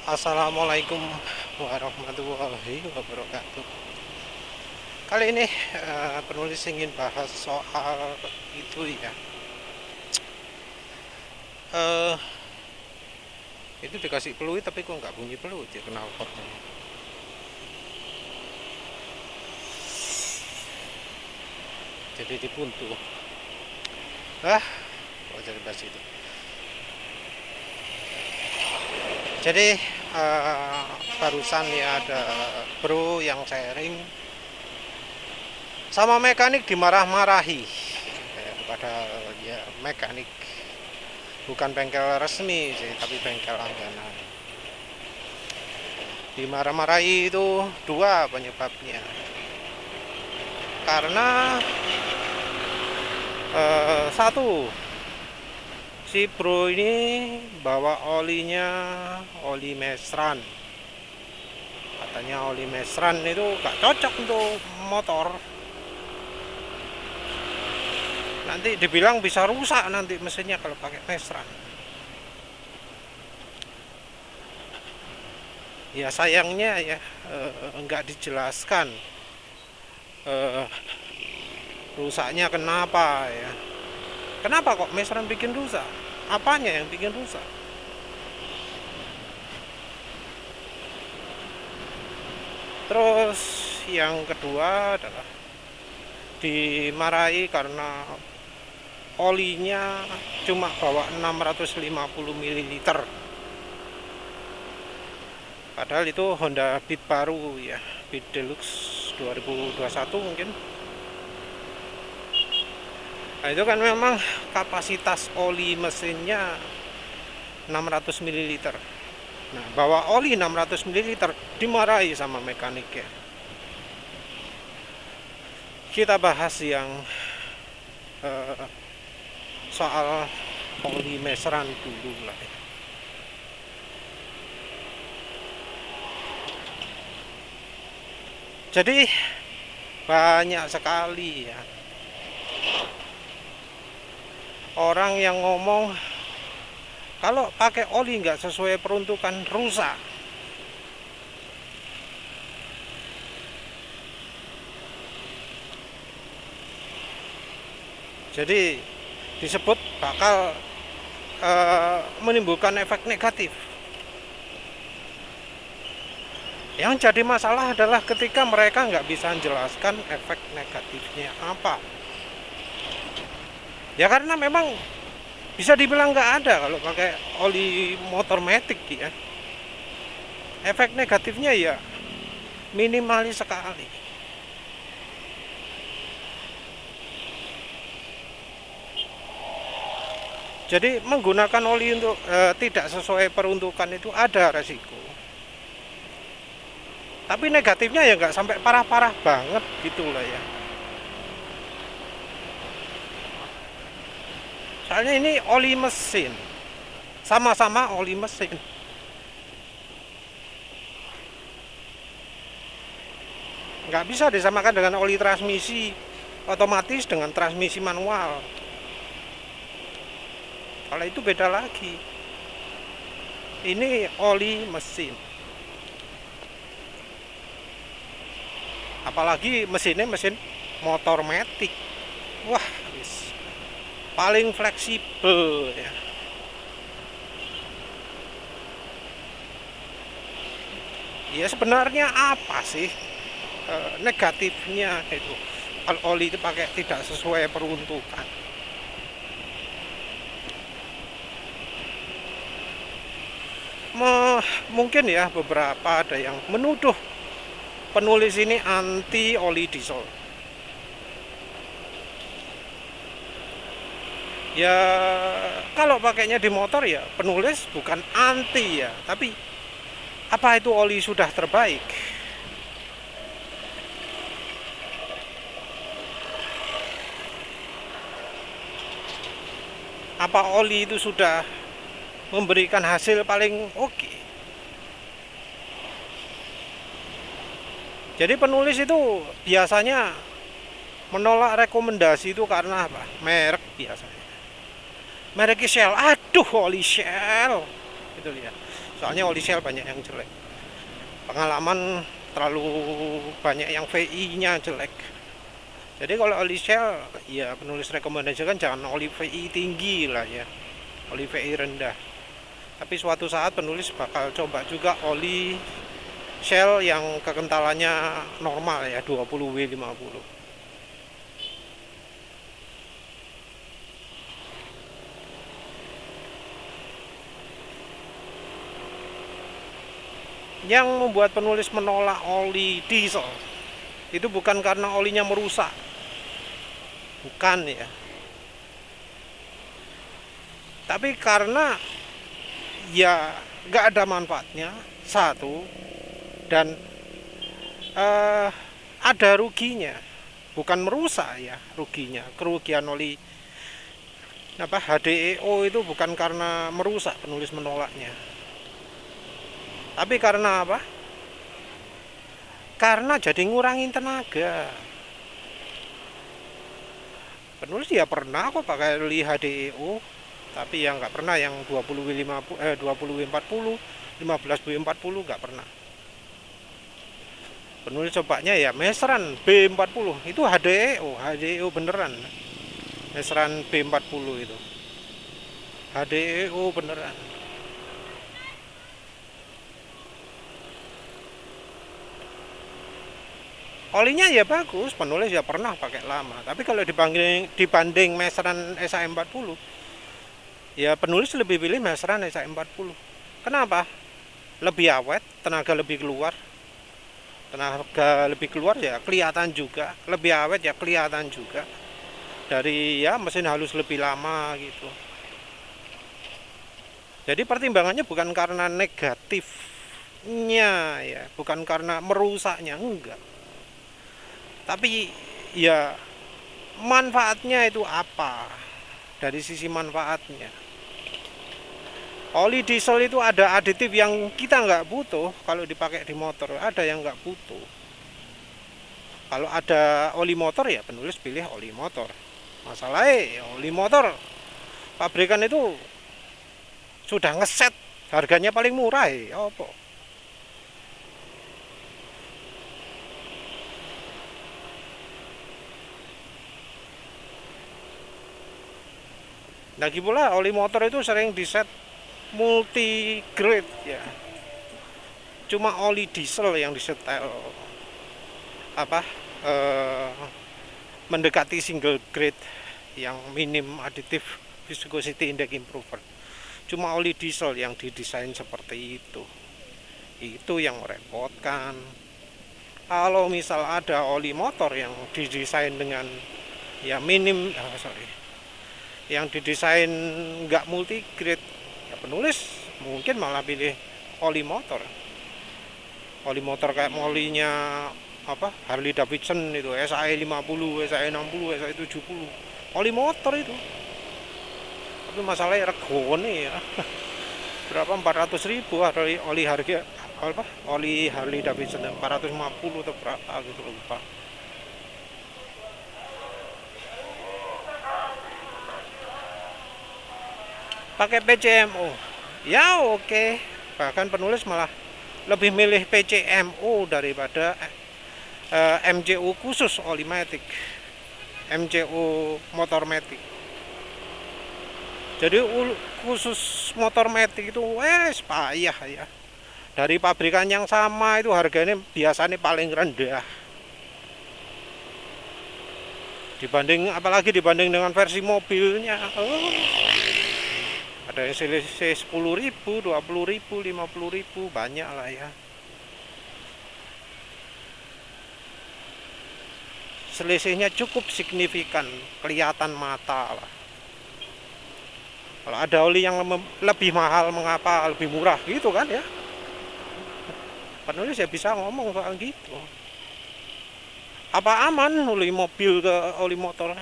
Assalamualaikum warahmatullahi wabarakatuh. Kali ini penulis ingin bahas soal itu ya. Eh, itu dikasih peluit tapi kok nggak bunyi peluit ya, kenapa? Jadi dipuntu. Kok jadi bahas itu. Jadi eh, barusan ya ada bro yang sharing sama mekanik dimarah-marahi. Padahal ya mekanik bukan bengkel resmi sih, tapi bengkel langganan. Dimarah-marahi itu dua penyebabnya. Karena satu, si bro ini bawa olinya oli mesran. Katanya oli mesran itu gak cocok untuk motor. Nanti dibilang bisa rusak nanti mesinnya kalau pakai mesran. Ya sayangnya ya nggak dijelaskan rusaknya kenapa ya. Kenapa kok mesran bikin rusak? Apanya yang bikin rusak? Terus yang kedua adalah dimarahi karena olinya cuma bawa 650 ml. Padahal itu Honda Beat baru ya, Beat Deluxe 2021 mungkin. Nah, itu kan memang kapasitas oli mesinnya 600 ml. Nah, bawa oli 600 ml dimarahi sama mekaniknya. Kita bahas yang soal oli mesran dulu lah ya. Jadi banyak sekali ya orang yang ngomong kalau pakai oli nggak sesuai peruntukan rusak. Jadi disebut bakal menimbulkan efek negatif. Yang jadi masalah adalah ketika mereka nggak bisa menjelaskan efek negatifnya apa. Ya karena memang bisa dibilang nggak ada kalau pakai oli motor matic ya. Efek negatifnya ya minimalis sekali. Jadi menggunakan oli untuk tidak sesuai peruntukan itu ada resiko. Tapi negatifnya ya nggak sampai parah-parah banget gitulah ya. Soalnya ini oli mesin, sama-sama oli mesin. Nggak bisa disamakan dengan oli transmisi otomatis dengan transmisi manual. Kalau itu beda lagi. Ini oli mesin. Apalagi mesinnya mesin motor matic. Wah, paling fleksibel ya. Ya sebenarnya apa sih negatifnya itu kalau oli itu pakai tidak sesuai peruntukan? Mungkin ya beberapa ada yang menuduh penulis ini anti oli diesel. Ya kalau pakainya di motor ya penulis bukan anti ya, tapi apa itu oli sudah terbaik? Apa oli itu sudah memberikan hasil paling oke? Jadi penulis itu biasanya menolak rekomendasi itu karena apa? Merek biasanya. Merek Shell, aduh oli Shell itu ya. Soalnya oli Shell banyak yang jelek, pengalaman terlalu banyak yang VI-nya jelek. Jadi kalau oli Shell ya penulis rekomendasikan jangan oli VI tinggi lah ya, oli VI rendah. Tapi suatu saat penulis bakal coba juga oli Shell yang kekentalannya normal ya, 20W50. Yang membuat penulis menolak oli diesel itu bukan karena olinya merusak, bukan ya, tapi karena ya nggak ada manfaatnya satu, dan ada ruginya, bukan merusak ya, ruginya, kerugian oli HDEO itu bukan karena merusak penulis menolaknya, tapi karena apa? Karena jadi ngurangin tenaga. Penulis ya pernah kok pakai oli HDEO, tapi yang nggak pernah yang 20W40, 20W40, 15W40 nggak pernah. Penulis cobanya ya meseran B40, itu HDEO beneran. Meseran B40 itu HDEO beneran. Olinya ya bagus, penulis ya pernah pakai lama. Tapi kalau dibanding meseran SA40, ya penulis lebih pilih meseran SA40. Kenapa? Lebih awet, tenaga lebih keluar. Tenaga lebih keluar ya kelihatan juga, lebih awet ya kelihatan juga. Dari ya mesin halus lebih lama gitu. Jadi pertimbangannya bukan karena negatifnya ya, bukan karena merusaknya, enggak. Tapi ya manfaatnya itu apa? Dari sisi manfaatnya, oli diesel itu ada aditif yang kita nggak butuh. Kalau dipakai di motor ada yang nggak butuh. Kalau ada oli motor ya penulis pilih oli motor. Masalahnya oli motor pabrikan itu sudah ngeset harganya paling murah ya apa? Lagi pula oli motor itu sering diset multi grade ya. Cuma oli diesel yang disetel apa mendekati single grade yang minim aditif viscosity index improver. Cuma oli diesel yang didesain seperti itu. Itu yang merepotkan. Kalau misal ada oli motor yang didesain dengan ya minim yang didesain nggak multi grade, ya penulis mungkin malah pilih oli motor kayak olinya apa Harley Davidson itu SAE 50, SAE 60, SAE 70, oli motor itu. Tapi masalahnya regone ya berapa, 400.000 oli harga apa oli Harley Davidson 450 atau berapa gitu lupa. Pakai PCMO ya oke. Bahkan penulis malah lebih milih PCMO daripada MCU khusus oli matic, MCU motor matic. Jadi khusus motor matic itu payah ya. Dari pabrikan yang sama itu harganya biasanya paling rendah apalagi dibanding dengan versi mobilnya. Ada yang selisih 10.000, 20.000, 50.000, banyak lah ya. Selisihnya cukup signifikan, kelihatan mata lah. Kalau ada oli yang lebih mahal, mengapa lebih murah gitu kan ya. Penulis ya bisa ngomong soal gitu. Apa aman oli mobil ke oli motor?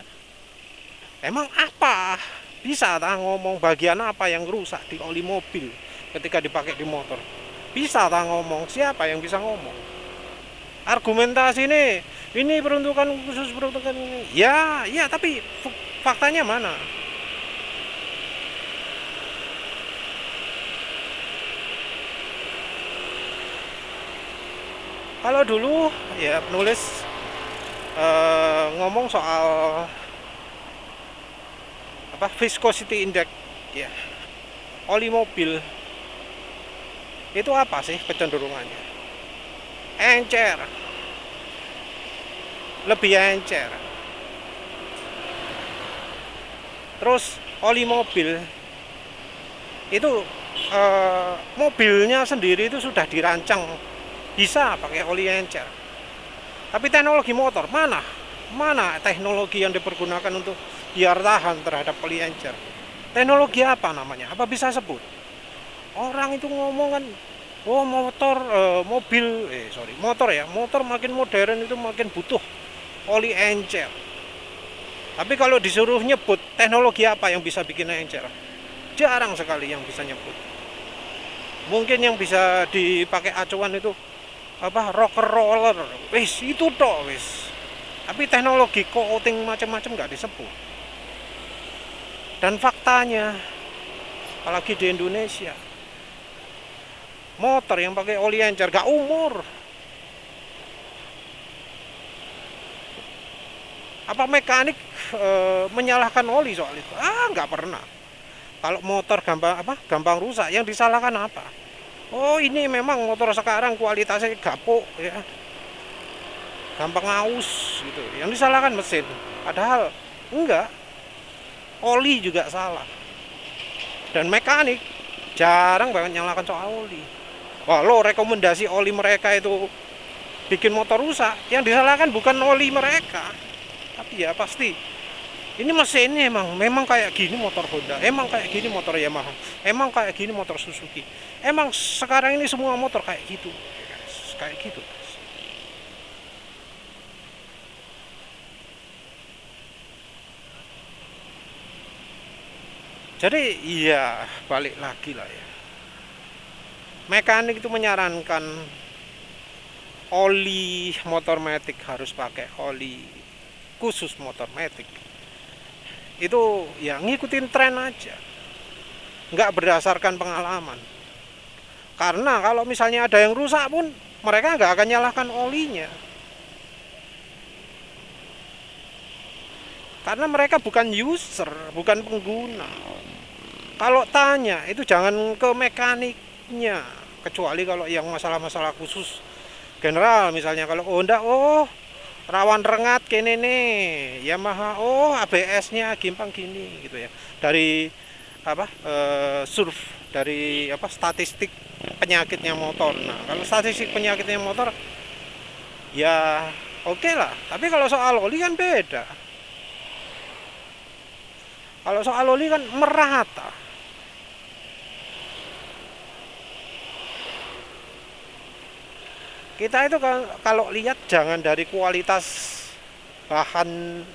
Emang apa? Bisa tak ngomong bagian apa yang rusak di oli mobil ketika dipakai di motor? Bisa tak ngomong? Siapa yang bisa ngomong? Argumentasi ini peruntukan khusus peruntukan ini. Ya, tapi faktanya mana? Kalau dulu ya penulis ngomong soal apa viscosity index ya, oli mobil itu apa sih kecenderungannya? Encer, lebih encer. Terus oli mobil itu mobilnya sendiri itu sudah dirancang bisa pakai oli encer. Tapi teknologi motor mana teknologi yang dipergunakan untuk biar tahan terhadap oli encer? Teknologi apa namanya? Apa bisa sebut? Orang itu ngomong kan, oh motor motor makin modern itu makin butuh oli encer. Tapi kalau disuruh nyebut teknologi apa yang bisa bikin encer, jarang sekali yang bisa nyebut. Mungkin yang bisa dipakai acuan itu apa, rocker roller, wis itu toh wis. Tapi teknologi coating macam-macam nggak disebut. Dan faktanya, apalagi di Indonesia, motor yang pakai oli encer gak umur. Apa mekanik menyalahkan oli soal itu? Nggak pernah. Kalau motor gampang rusak, yang disalahkan apa? Oh, ini memang motor sekarang kualitasnya gapuk ya, gampang aus gitu. Yang disalahkan mesin. Padahal enggak, oli juga salah. Dan mekanik jarang banget nyalakan soal oli. Walau rekomendasi oli mereka itu bikin motor rusak, yang disalahkan bukan oli mereka, tapi ya pasti ini mesinnya memang kayak gini motor Honda, emang kayak gini motor Yamaha, emang kayak gini motor Suzuki, emang sekarang ini semua motor kayak gitu, kayak gitu. Jadi iya, balik lagi lah ya, mekanik itu menyarankan oli motor matic harus pakai oli khusus motor matic. Itu ya ngikutin tren aja, nggak berdasarkan pengalaman. Karena kalau misalnya ada yang rusak pun mereka nggak akan nyalahkan olinya, karena mereka bukan user, bukan pengguna. Kalau tanya itu jangan ke mekaniknya, kecuali kalau yang masalah-masalah khusus general, misalnya kalau Honda, rawan rengat kene nih, Yamaha, ABS-nya gimpang gini gitu ya. Dari dari statistik penyakitnya motor. Nah, kalau statistik penyakitnya motor ya oke lah. Tapi kalau soal oli kan beda. Kalau soal oli kan merata. Kita itu kalau lihat jangan dari kualitas bahan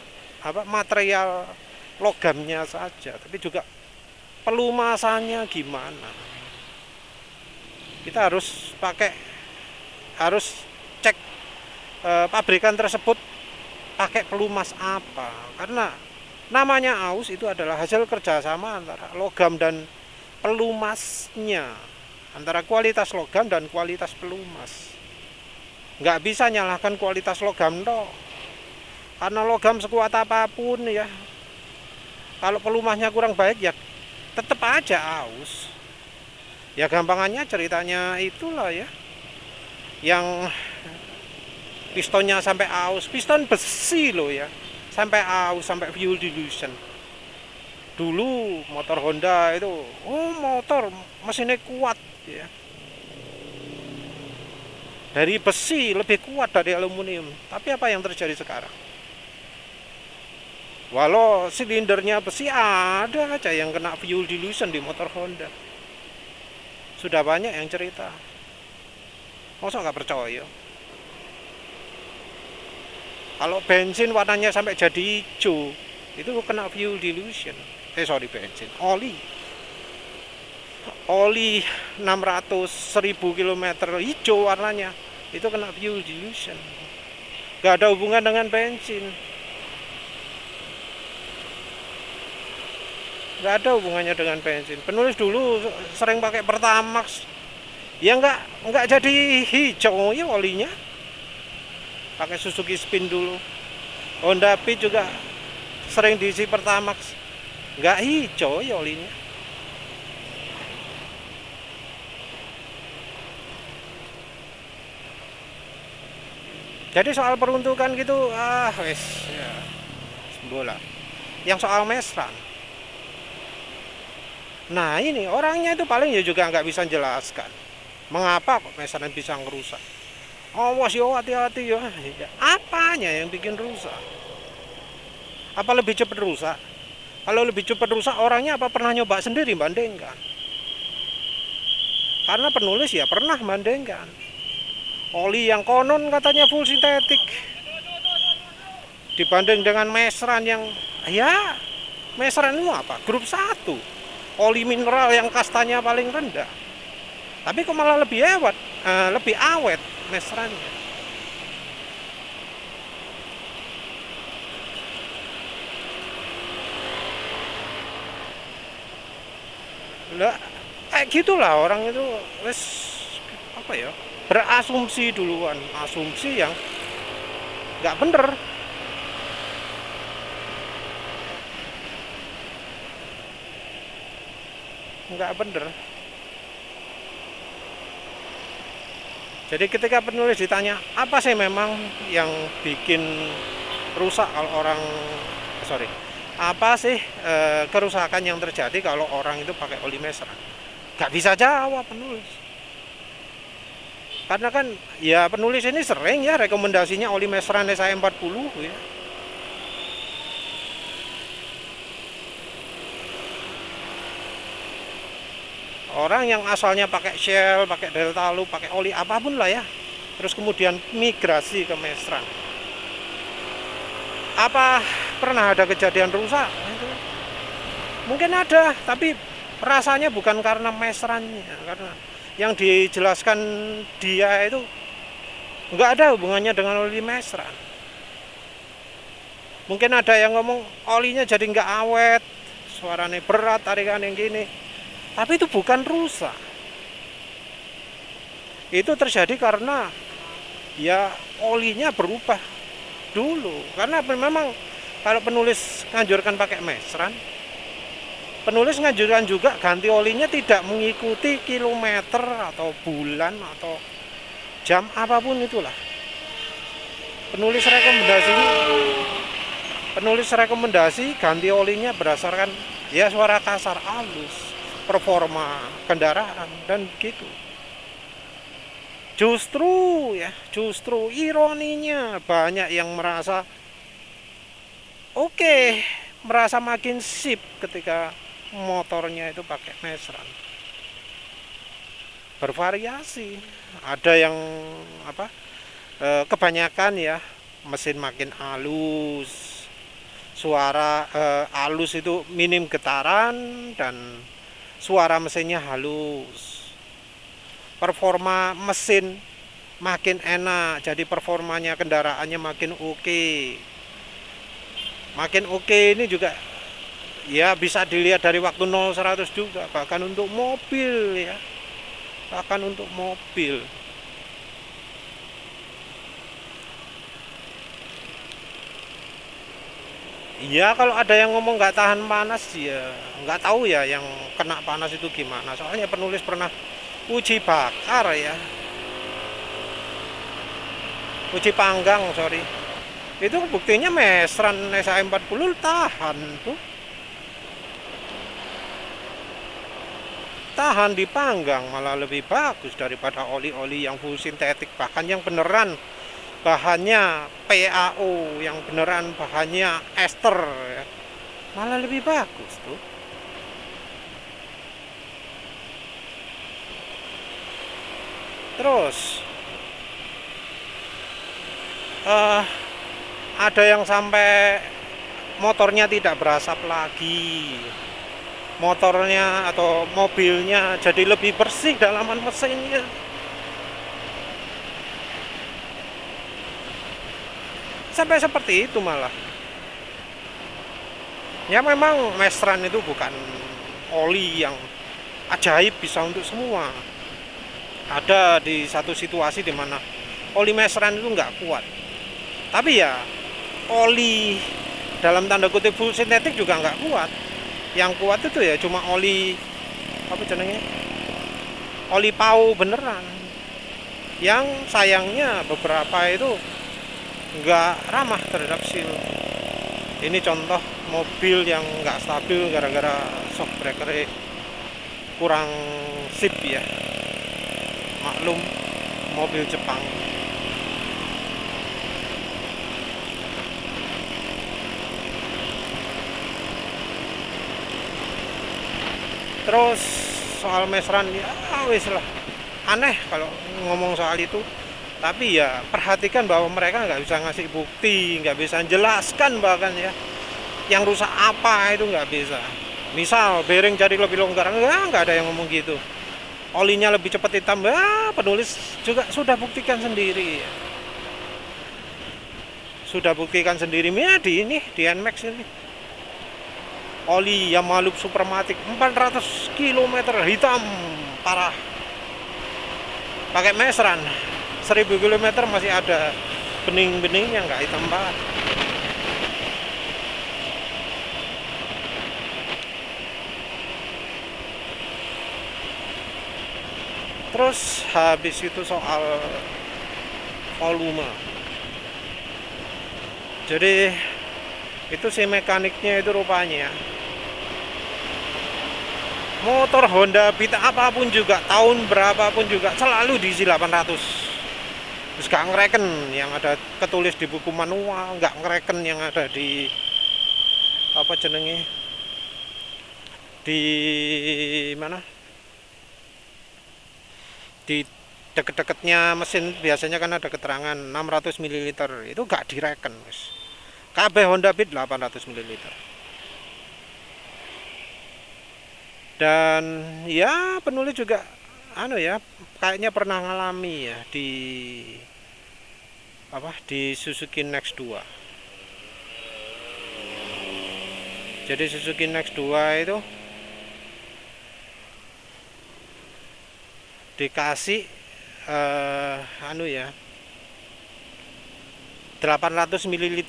material logamnya saja, tapi juga pelumasannya gimana. Kita harus cek pabrikan tersebut pakai pelumas apa, karena namanya aus itu adalah hasil kerjasama antara logam dan pelumasnya, antara kualitas logam dan kualitas pelumas. Nggak bisa nyalahkan kualitas logam toh, karena logam sekuat apapun ya, kalau pelumasnya kurang baik ya tetap aja aus. Ya gampangannya ceritanya itulah ya, yang pistonnya sampai aus, piston besi loh ya, sampai aus, sampai fuel dilution. Dulu motor Honda itu motor mesinnya kuat ya, dari besi lebih kuat dari aluminium. Tapi apa yang terjadi sekarang? Walau silindernya besi, ada aja yang kena fuel dilution di motor Honda. Sudah banyak yang cerita. Masa nggak percaya? Kalau bensin warnanya sampai jadi hijau, itu kena fuel dilution. Bensin, oli 600.000 km hijau warnanya, itu kena fuel dilution. Gak ada hubungan dengan bensin, gak ada hubungannya dengan bensin. Penulis dulu sering pakai Pertamax, ya nggak jadi hijau ya olinya, pakai Suzuki Spin dulu. Honda Beat juga sering diisi Pertamax, nggak hijau ya olinya. Jadi soal peruntukan gitu, wes ya, bola. Yang soal mesran, nah ini orangnya itu paling ya juga nggak bisa jelaskan mengapa kok mesran bisa ngerusak. Awas yo, hati-hati yo. Apanya yang bikin rusak? Apa lebih cepat rusak? Kalau lebih cepat rusak, orangnya apa pernah nyoba sendiri bandingkan? Karena penulis ya pernah bandingkan. Oli yang konon katanya full sintetik dibanding dengan mesran yang ya mesran itu apa? Grup 1. Oli mineral yang kastanya paling rendah. Tapi kok malah lebih hebat, lebih awet mesrannya. Lah, kayak gitulah orang itu wes apa ya? Berasumsi duluan, asumsi yang nggak bener. Nggak bener. Jadi ketika penulis ditanya apa sih memang yang bikin rusak kalau orang apa sih kerusakan yang terjadi kalau orang itu pakai oli mesran, nggak bisa jawab penulis. Karena kan ya penulis ini sering ya rekomendasinya oli mesran SA40 ya. Orang yang asalnya pakai Shell, pakai Delta Lu, pakai oli apapun lah ya, terus kemudian migrasi ke mesran, apa pernah ada kejadian rusak? Mungkin ada, tapi rasanya bukan karena mesrannya, karena yang dijelaskan dia itu nggak ada hubungannya dengan oli mesran. Mungkin ada yang ngomong olinya jadi nggak awet, suaranya berat, tarikan yang gini. Tapi itu bukan rusak. Itu terjadi karena ya olinya berubah dulu. Karena memang kalau penulis nganjurkan pakai mesran, penulis nganjurkan juga ganti olinya tidak mengikuti kilometer atau bulan atau jam apapun itulah. Penulis rekomendasi ganti olinya berdasarkan ya suara kasar, halus, performa kendaraan dan gitu. Justru ironinya banyak yang merasa merasa makin sip ketika motornya itu pakai mesran. Bervariasi. Ada yang kebanyakan ya mesin makin halus. Suara halus itu minim getaran dan suara mesinnya halus. Performa mesin makin enak, jadi performanya kendaraannya makin oke. Makin oke ini juga ya bisa dilihat dari waktu 0-100 juga, bahkan untuk mobil ya. Bahkan untuk mobil. Iya, kalau ada yang ngomong nggak tahan panas ya nggak tahu ya yang kena panas itu gimana. Soalnya penulis pernah uji bakar ya, uji panggang itu buktinya mesran SA40 tahan tuh, tahan dipanggang malah lebih bagus daripada oli-oli yang full sintetik, bahkan yang beneran bahannya PAO, yang beneran bahannya ester ya. Malah lebih bagus tuh. Terus ada yang sampai motornya tidak berasap lagi, motornya atau mobilnya jadi lebih bersih dalaman mesinnya. Sampai seperti itu malah. Ya memang mesran itu bukan oli yang ajaib bisa untuk semua. Ada di satu situasi di mana oli mesran itu nggak kuat. Tapi ya oli dalam tanda kutip full sintetik juga nggak kuat. Yang kuat itu ya cuma oli apa jenenge, oli pau beneran, yang sayangnya beberapa itu nggak ramah terhadap seal. Ini contoh mobil yang nggak stabil gara-gara shock breaker kurang sip ya, maklum mobil Jepang. Terus soal mesran ya wis lah, aneh kalau ngomong soal itu. Tapi ya perhatikan bahwa mereka nggak bisa ngasih bukti, nggak bisa jelaskan bahkan ya yang rusak apa itu nggak bisa. Misal bearing jadi lebih longgar, nggak ada yang ngomong gitu. Olinya lebih cepat hitam, ya penulis juga sudah buktikan sendiri ya. Sudah buktikan sendiri ya di ini, di NMAX ini. Oli Yamalup Supermatic 400 km hitam parah, pakai mesran 1000 km masih ada bening-beningnya, nggak hitam parah. Terus habis itu soal volume. Jadi itu si mekaniknya itu rupanya motor Honda Beat apapun juga, tahun berapapun juga, selalu diisi 800. Terus gak ngereken yang ada ketulis di buku manual, gak ngereken yang ada di apa jenenge, di mana, di deket-deketnya mesin biasanya kan ada keterangan 600 ml, itu gak direken mas. KB Honda Beat 800 ml. Dan ya penulis juga anu ya, kayaknya pernah ngalami ya di apa, di Suzuki Next 2. Jadi Suzuki Next 2 itu dikasih anu ya 800 ml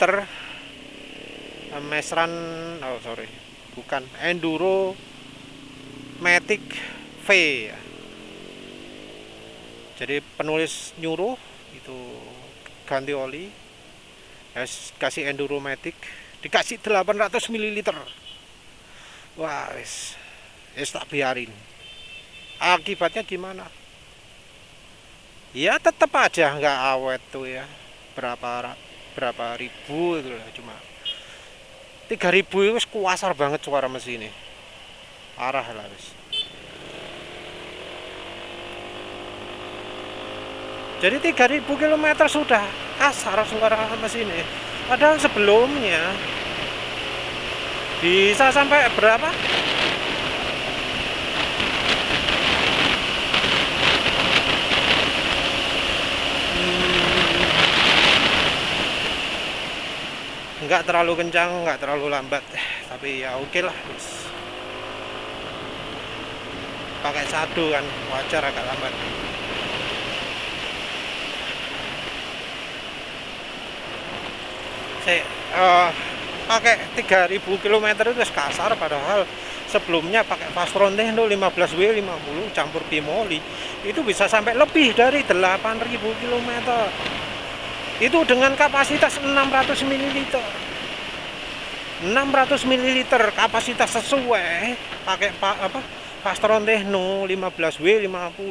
mesran, oh sorry, bukan, Enduro Matic V ya. Jadi penulis nyuruh itu ganti oli, kasih Enduro Matic, dikasih 800 ml. Wah wis tak biarin. Akibatnya gimana? Ya tetap aja nggak awet tuh ya. Berapa ribu itu lah, cuma 3000 itu kuasar banget suara mesin ini. Arah lah wis. Jadi 3000 km sudah kasar suara mesin ini. Padahal sebelumnya bisa sampai berapa? Nggak terlalu kencang, nggak terlalu lambat, tapi ya oke lah. Pakai sadu kan wajar agak lambat. Pakai 3000 km itu kasar, padahal sebelumnya pakai Fastron Techno 15W50 campur bimoli itu bisa sampai lebih dari 8000 km. Itu dengan kapasitas 600 ml. 600 ml kapasitas sesuai pakai Fastron Techno 15W50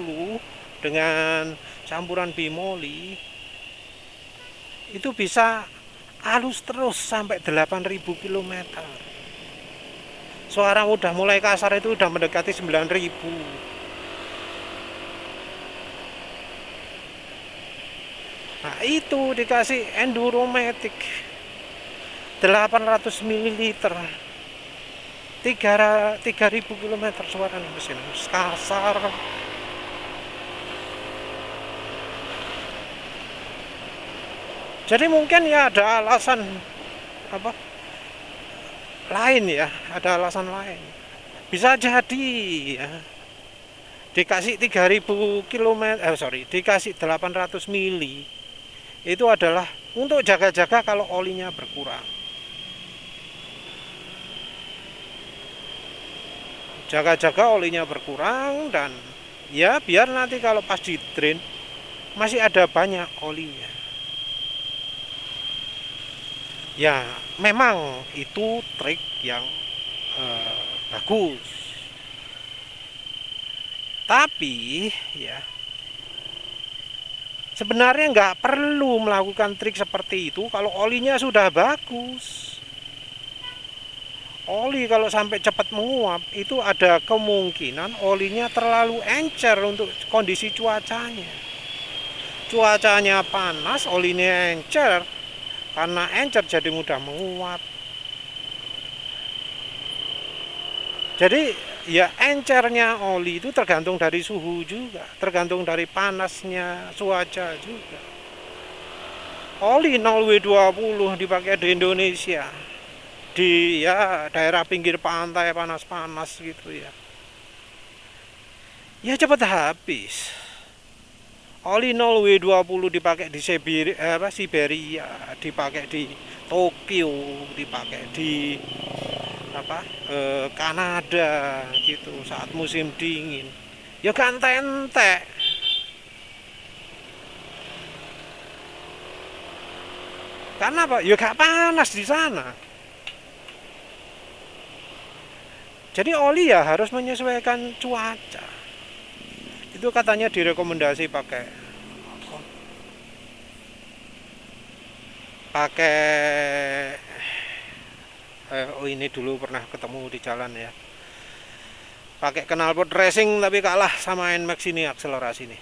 dengan campuran bimoli itu bisa halus terus sampai 8000 km. Suara udah mulai kasar itu udah mendekati 9000. Nah itu dikasih Enduro Matic 800 ml 3000 km suara mesin kasar. Jadi mungkin ya ada alasan apa lain ya, ada alasan lain. Bisa jadi ya. Dikasih 3000 km, dikasih 800 mili itu adalah untuk jaga-jaga kalau olinya berkurang. Jaga-jaga olinya berkurang, dan ya biar nanti kalau pas di drain masih ada banyak olinya. Ya memang itu trik yang bagus, tapi ya sebenarnya nggak perlu melakukan trik seperti itu kalau olinya sudah bagus. Oli kalau sampai cepat menguap itu ada kemungkinan olinya terlalu encer untuk kondisi cuacanya. Cuacanya panas, olinya encer. Karena encer jadi mudah menguap. Jadi ya encernya oli itu tergantung dari suhu juga, tergantung dari panasnya cuaca juga. Oli 0W20 dipakai di Indonesia, di ya daerah pinggir pantai panas-panas gitu ya. Ya cepat habis. Oli 0W20 dipakai di Siberia, dipakai di Tokyo, dipakai di Kanada gitu saat musim dingin. Ya kan entek. Karena apa? Ya gak panas di sana. Jadi oli ya harus menyesuaikan cuaca. Itu katanya direkomendasi pakai ini dulu pernah ketemu di jalan ya. Pakai knalpot racing tapi kalah sama NMAX ini akselerasi nih.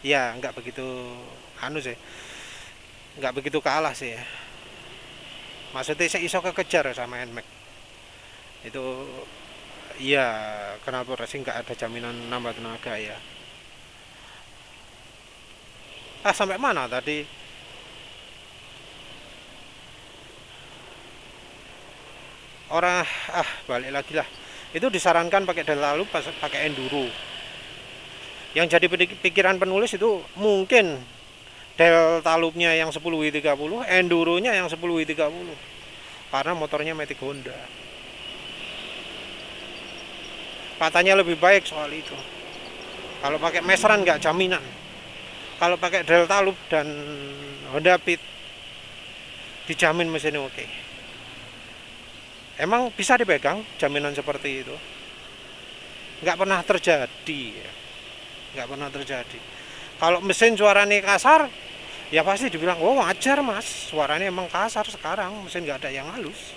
Ya nggak begitu sih. Nggak begitu kalah sih ya. Maksudnya saya iso kekejar sama NMAX. Itu iya, knalpot racing nggak ada jaminan nambah tenaga ya. Sampai mana tadi? Balik lagi lah. Itu disarankan pakai delta loop, pakai enduro. Yang jadi pikiran penulis itu mungkin delta loopnya yang 10W30, enduronya yang 10W30, karena motornya Matic Honda. Katanya lebih baik soal itu. Kalau pakai meseran nggak jaminan. Kalau pakai delta loop dan Honda Pit dijamin mesinnya oke. Emang bisa dipegang jaminan seperti itu? Nggak pernah terjadi ya. Nggak pernah terjadi. Kalau mesin suaranya kasar, ya pasti dibilang, oh wajar mas, suaranya emang kasar sekarang, mesin nggak ada yang halus.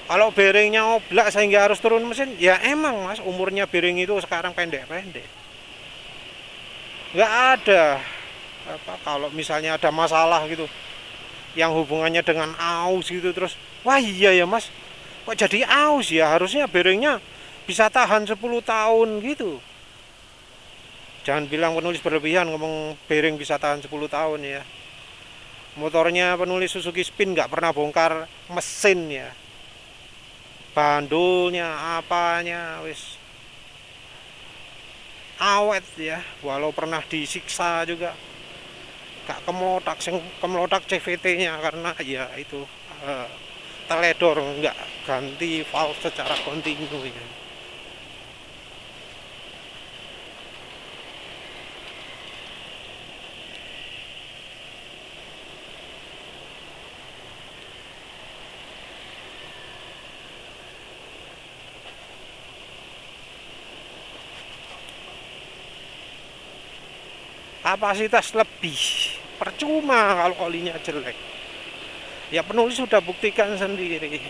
Kalau bearingnya oblak sehingga harus turun mesin, ya emang mas, umurnya bearing itu sekarang pendek-pendek. Nggak ada kalau misalnya ada masalah gitu yang hubungannya dengan aus gitu, terus wah iya ya mas, kok jadi aus ya, harusnya bearingnya bisa tahan 10 tahun gitu. Jangan bilang penulis berlebihan ngomong bearing bisa tahan 10 tahun ya. Motornya penulis Suzuki Spin nggak pernah bongkar mesin ya, bandulnya apanya wis awet ya, walau pernah disiksa juga gak kemelodak CVT nya karena ya itu teledor, nggak ganti valve secara kontinu ya. Kapasitas lebih, percuma kalau olinya jelek. Ya penulis sudah buktikan sendiri.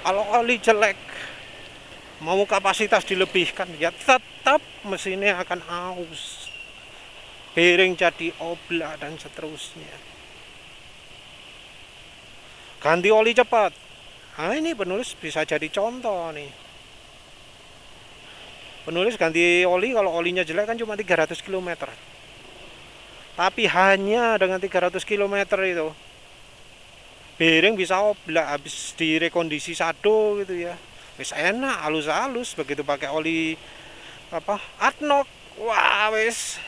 Kalau oli jelek, mau kapasitas dilebihkan, ya tetap mesinnya akan aus. Bearing jadi oblak dan seterusnya. Ganti oli cepat. Nah ini penulis bisa jadi contoh nih. Penulis ganti oli, kalau olinya jelek kan cuma 300 km. Tapi hanya dengan 300 km itu bearing bisa oblak, habis direkondisi sado gitu ya. Wis enak, halus-halus, begitu pakai oli ADNOC. Wah, wis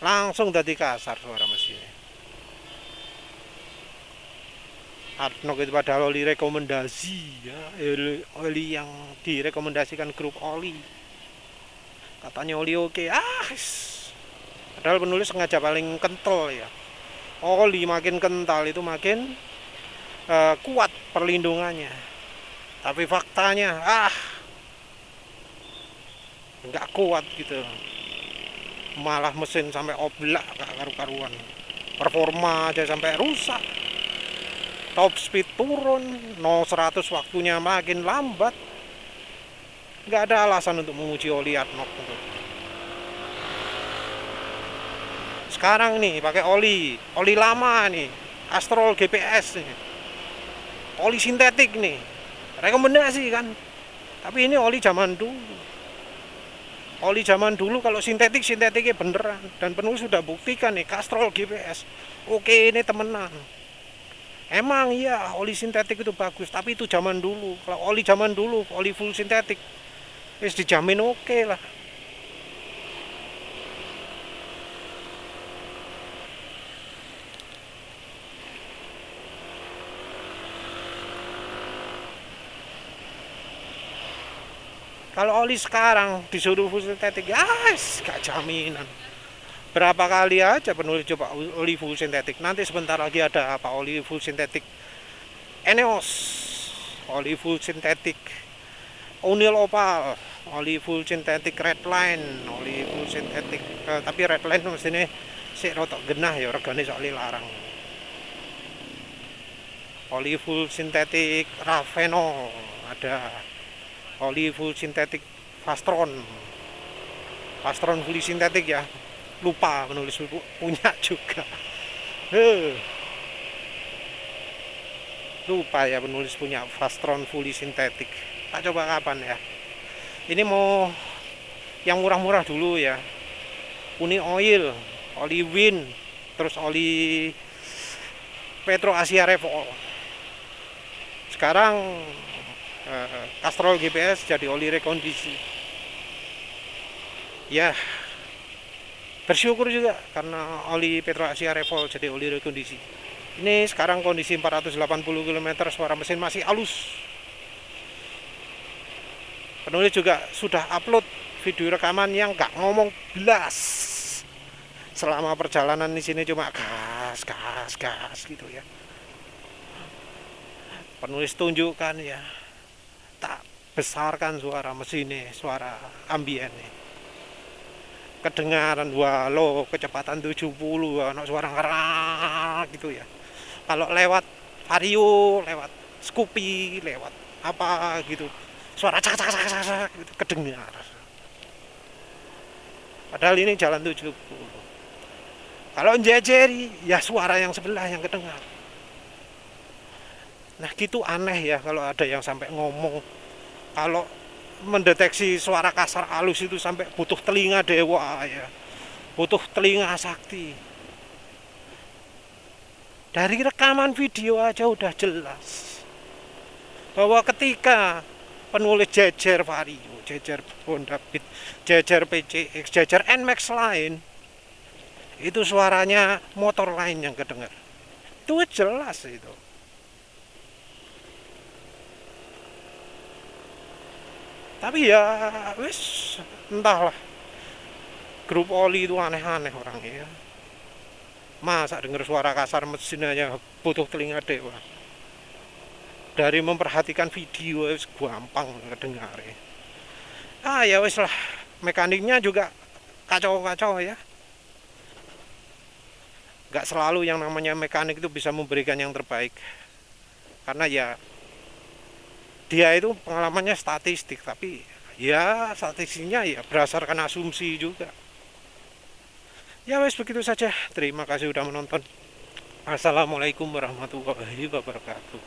langsung tadi kasar suara mesinnya. Adnok itu padahal oli rekomendasi ya, oli yang direkomendasikan grup oli, katanya oli oke. Padahal penulis sengaja paling kental ya, oli makin kental itu makin kuat perlindungannya, tapi faktanya nggak kuat gitu, malah mesin sampai oblak gak karu-karuan, performa aja sampai rusak, top speed turun, 0-100 waktunya makin lambat. Nggak ada alasan untuk memuji oli Adnok. Sekarang nih pakai oli lama nih, Astrol GPS nih, oli sintetik nih, rekomendasi kan. Tapi ini oli zaman dulu. Oli zaman dulu kalau sintetiknya beneran, dan penulis sudah buktikan nih, Castrol GPS oke, ini temenan. Emang iya oli sintetik itu bagus, tapi itu zaman dulu. Kalau oli zaman dulu, oli full sintetik wis dijamin oke lah. Kalau oli sekarang disuruh full sintetik, gak jaminan. Berapa kali aja penulis coba oli full sintetik. Nanti sebentar lagi ada apa, oli full sintetik Eneos, oli full sintetik O'Neill Opal, oli full sintetik Redline, oli full sintetik tapi Redline mestinya sik rotok genah ya, regane soalnya larang. Oli full sintetik Raveno ada, oli full sintetik Fastron full sintetik ya, lupa menulis punya juga. Lupa ya penulis punya Fastron fully sintetik. Tak coba kapan ya. Ini mau yang murah-murah dulu ya, Uni Oil, oli Win, terus oli Petro Asia Revol. Sekarang Castrol GPS jadi oli rekondisi ya, bersyukur juga karena oli Petro Asia Revol jadi oli rekondisi. Ini sekarang kondisi 480 km, suara mesin masih halus. Penulis juga sudah upload video rekaman yang nggak ngomong belas. Selama perjalanan di sini cuma gas gitu ya. Penulis tunjukkan ya, tak besarkan suara mesinnya, suara ambiennya. Kedengaran walau kecepatan 70, suara ngerak gitu ya. Kalau lewat Vario, lewat Scoopy, lewat apa gitu, suara cak gitu kedengar. Padahal ini jalan 70. Kalau jejeri ya suara yang sebelah yang kedengar. Nah gitu aneh ya kalau ada yang sampai ngomong kalau mendeteksi suara kasar halus itu sampai butuh telinga dewa ya, butuh telinga sakti. Dari rekaman video aja udah jelas bahwa ketika penulis jejer Vario, jejer Honda Beat, jejer PCX, jejer NMAX lain, itu suaranya motor lain yang kedengar. Itu jelas itu. Tapi ya wis entahlah, grup oli itu aneh-aneh orangnya ya. Masa denger suara kasar mesin aja butuh telinga dewa. Dari memperhatikan video wis gampang kedengar ya. Ya wis lah, mekaniknya juga kacau-kacau ya. Gak selalu yang namanya mekanik itu bisa memberikan yang terbaik. Karena ya dia itu pengalamannya statistik, tapi ya statistiknya ya berdasarkan asumsi juga. Ya wes begitu saja. Terima kasih sudah menonton. Assalamualaikum warahmatullahi wabarakatuh.